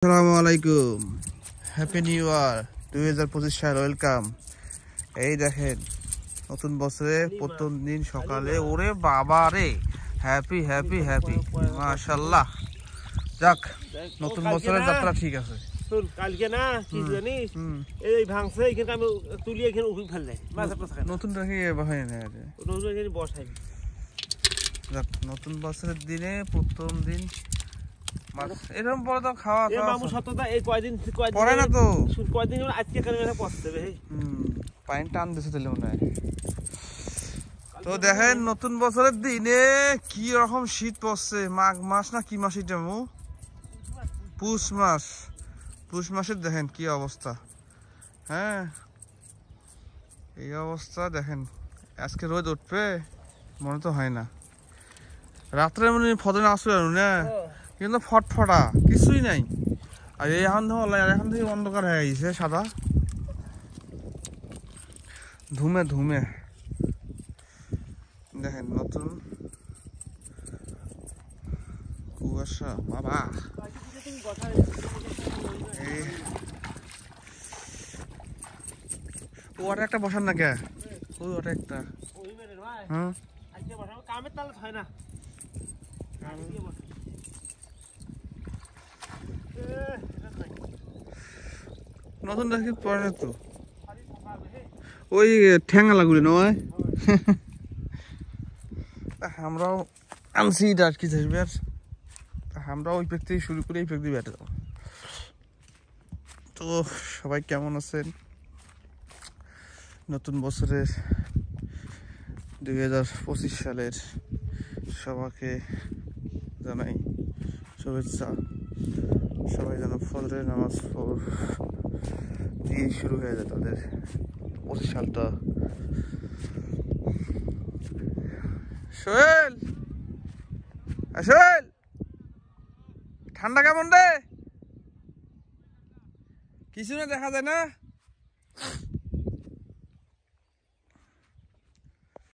আসসালামু আলাইকুম, happy new year 2025 সাল। ওয়েলকাম। এই দেখেন নতুন বছরে প্রথম দিন সকালে, ওরে বাবা রে, হ্যাপি হ্যাপি হ্যাপি মাশাআল্লাহ। যাক, নতুন বছরের যাত্রা ঠিক আছে। শুন, কালকে না কি জানিস, এই ভাঙছে এখানে আমি তুলি এখানে উঠে ফেললে নতুন রাখি হয় না, নতুন এখানে বসাই। যাক, নতুন বছরের দিনে প্রথম দিন এরকম বড় তো খাওয়া মামু সত্যতা এই কয়দিন পরে না তো, কয়দিন আজকে কেন পৌঁছতে হবে। পাইন টান দিছে তাহলে মনে হয়। তো দেখেন নতুন বছরের দিনে কি রকম শীত পড়ছে। মাঘ মাস না কি মাস এটা? পুষ মাস। পুষ মাসের দেখেন কি অবস্থা। হ্যাঁ, এই অবস্থা দেখেন। আজকে রোদ উঠবে মনে তো হয় না। রাত্রে মনে ফদনে আসবে না, কিন্তু ফটফটা কিছুই নাই। আর এখন থেকে অন্ধকার হয়ে গেছে, সাদা ধুমে ধুমে। দেখেন নতুন কুয়াশা বাবা। ওটা একটা বসার না কে? ওই ওটা একটা। হ্যাঁ, কামের তালে হয় না। নতুন রাখি পরে না তো, ওই ঠ্যাঙ্গা লাগবে নয়। আমরাও আনছি আর কি থাকবে, আর আমরা ওই ব্যক্তি শুরু করে এই ব্যক্তি বেটে যাবো। তো সবাই কেমন আছেন? নতুন বছরের 2025 সালের সবাইকে জানাই শুভেচ্ছা। সবাই যেন ফজরের নামাজ দিয়ে শুরু হয়ে যায় তাদের 25 সালটা। সোহেল, সোহেল, ঠান্ডা কেমন রে? কিছু না, দেখা যায় না।